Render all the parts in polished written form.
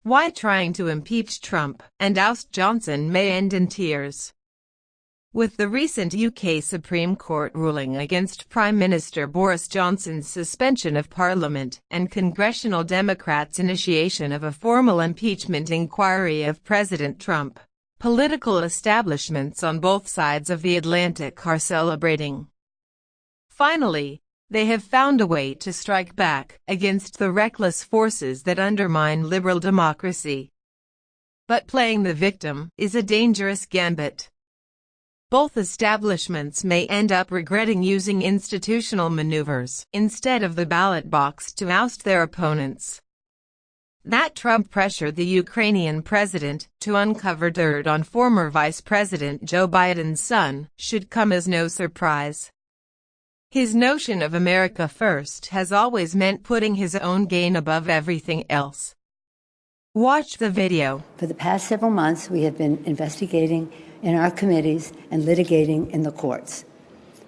Why trying to impeach Trump and oust Johnson may end in tears. With the recent UK Supreme Court ruling against Prime Minister Boris Johnson's suspension of Parliament and congressional Democrats' initiation of a formal impeachment inquiry of President Trump, political establishments on both sides of the Atlantic are celebrating. Finally, they have found a way to strike back against the reckless forces that undermine liberal democracy. But playing the victim is a dangerous gambit. Both establishments may end up regretting using institutional maneuvers instead of the ballot box to oust their opponents. That Trump pressured the Ukrainian president to uncover dirt on former Vice President Joe Biden's son should come as no surprise. His notion of America first has always meant putting his own gain above everything else. Watch the video. For the past several months, we have been investigating in our committees and litigating in the courts,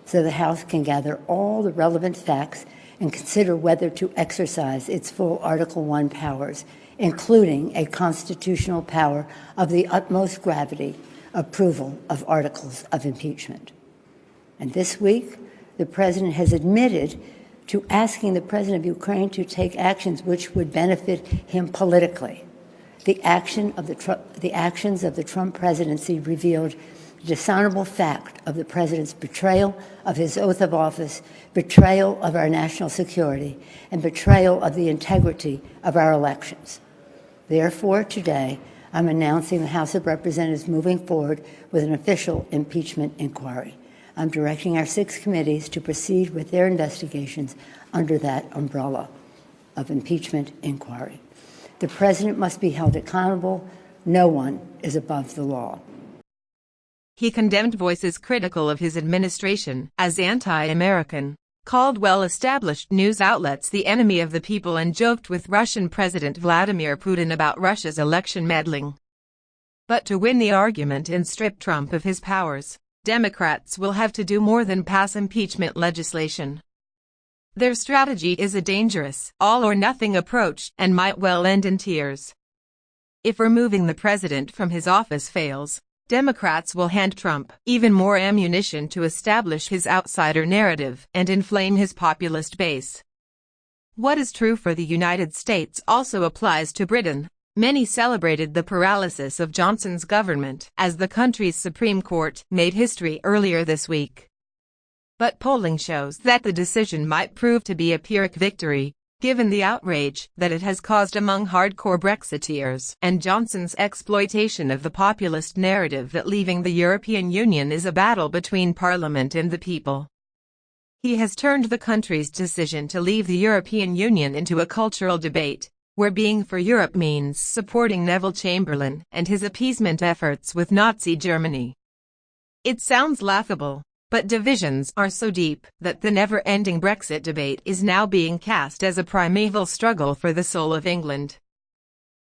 so the House can gather all the relevant facts and consider whether to exercise its full Article I powers, including a constitutional power of the utmost gravity, approval of articles of impeachment. And this week, the President has admitted to asking the President of Ukraine to take actions which would benefit him politically. The actions of the Trump presidency revealed the dishonorable fact of the President's betrayal of his oath of office, betrayal of our national security, and betrayal of the integrity of our elections. Therefore, today, I'm announcing the House of Representatives moving forward with an official impeachment inquiry. I'm directing our 6 committees to proceed with their investigations under that umbrella of impeachment inquiry. The President must be held accountable. No one is above the law. He condemned voices critical of his administration as anti-American, called well-established news outlets the enemy of the people, and joked with Russian President Vladimir Putin about Russia's election meddling. But to win the argument and strip Trump of his powers, Democrats will have to do more than pass impeachment legislation. Their strategy is a dangerous, all-or-nothing approach and might well end in tears. If removing the president from his office fails, Democrats will hand Trump even more ammunition to establish his outsider narrative and inflame his populist base. What is true for the United States also applies to Britain. Many celebrated the paralysis of Johnson's government as the country's Supreme Court made history earlier this week. But polling shows that the decision might prove to be a Pyrrhic victory, given the outrage that it has caused among hardcore Brexiteers and Johnson's exploitation of the populist narrative that leaving the European Union is a battle between Parliament and the people. He has turned the country's decision to leave the European Union into a cultural debate, where being for Europe means supporting Neville Chamberlain and his appeasement efforts with Nazi Germany. It sounds laughable, but divisions are so deep that the never-ending Brexit debate is now being cast as a primeval struggle for the soul of England.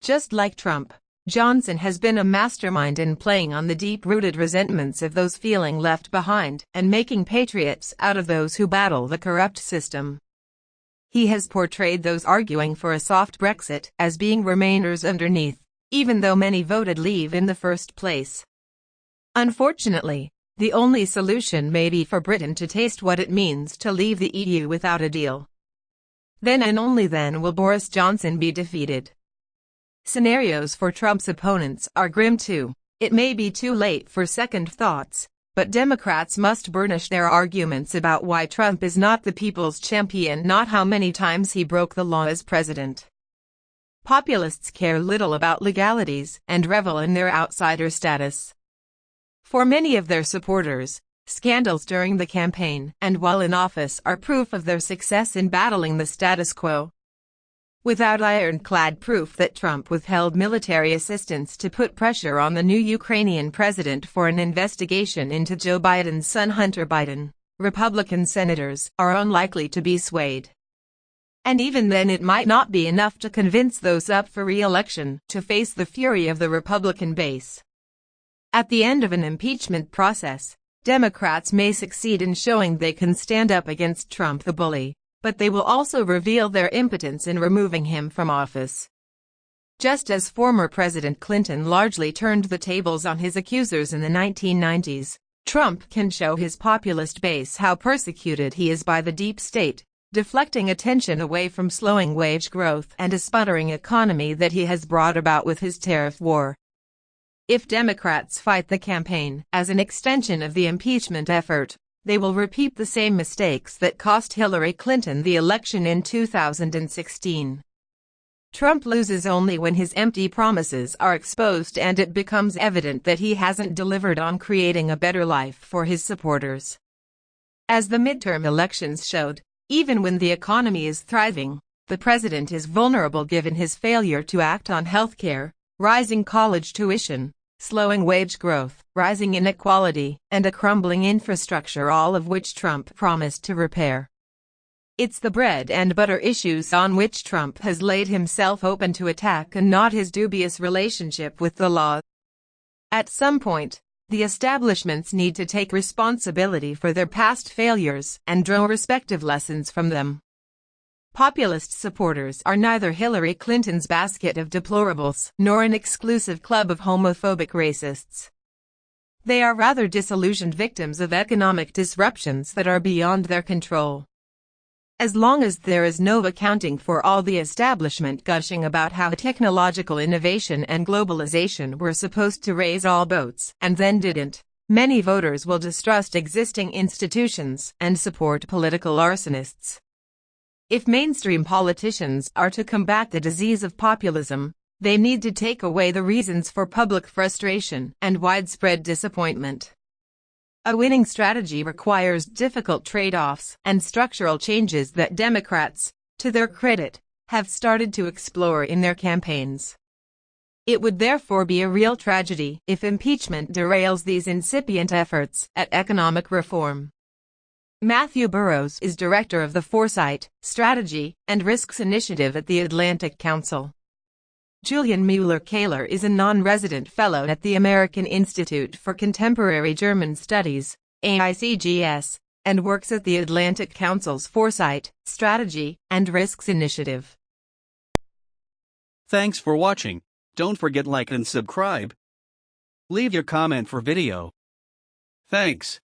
Just like Trump, Johnson has been a mastermind in playing on the deep-rooted resentments of those feeling left behind and making patriots out of those who battle the corrupt system. He has portrayed those arguing for a soft Brexit as being Remainers underneath, even though many voted Leave in the first place. Unfortunately, the only solution may be for Britain to taste what it means to leave the EU without a deal. Then and only then will Boris Johnson be defeated. Scenarios for Trump's opponents are grim too. It may be too late for second thoughts, but Democrats must burnish their arguments about why Trump is not the people's champion, not how many times he broke the law as president. Populists care little about legalities and revel in their outsider status. For many of their supporters, scandals during the campaign and while in office are proof of their success in battling the status quo. Without ironclad proof that Trump withheld military assistance to put pressure on the new Ukrainian president for an investigation into Joe Biden's son Hunter Biden, Republican senators are unlikely to be swayed. And even then, it might not be enough to convince those up for re-election to face the fury of the Republican base. At the end of an impeachment process, Democrats may succeed in showing they can stand up against Trump the bully, but they will also reveal their impotence in removing him from office. Just as former President Clinton largely turned the tables on his accusers in the 1990s, Trump can show his populist base how persecuted he is by the deep state, deflecting attention away from slowing wage growth and a sputtering economy that he has brought about with his tariff war. If Democrats fight the campaign as an extension of the impeachment effort, they will repeat the same mistakes that cost Hillary Clinton the election in 2016. Trump loses only when his empty promises are exposed and it becomes evident that he hasn't delivered on creating a better life for his supporters. As the midterm elections showed, even when the economy is thriving, the president is vulnerable given his failure to act on healthcare, rising college tuition, slowing wage growth, rising inequality, and a crumbling infrastructure, all of which Trump promised to repair. It's the bread and butter issues on which Trump has laid himself open to attack and not his dubious relationship with the law. At some point, the establishments need to take responsibility for their past failures and draw respective lessons from them. Populist supporters are neither Hillary Clinton's basket of deplorables nor an exclusive club of homophobic racists. They are rather disillusioned victims of economic disruptions that are beyond their control. As long as there is no accounting for all the establishment gushing about how technological innovation and globalization were supposed to raise all boats and then didn't, many voters will distrust existing institutions and support political arsonists. If mainstream politicians are to combat the disease of populism, they need to take away the reasons for public frustration and widespread disappointment. A winning strategy requires difficult trade-offs and structural changes that Democrats, to their credit, have started to explore in their campaigns. It would therefore be a real tragedy if impeachment derails these incipient efforts at economic reform. Matthew Burrows is director of the Foresight, Strategy, and Risks Initiative at the Atlantic Council. Julian Mueller-Kaler is a non-resident fellow at the American Institute for Contemporary German Studies, AICGS, and works at the Atlantic Council's Foresight, Strategy, and Risks Initiative. Thanks for watching. Don't forget like and subscribe. Leave your comment for video. Thanks.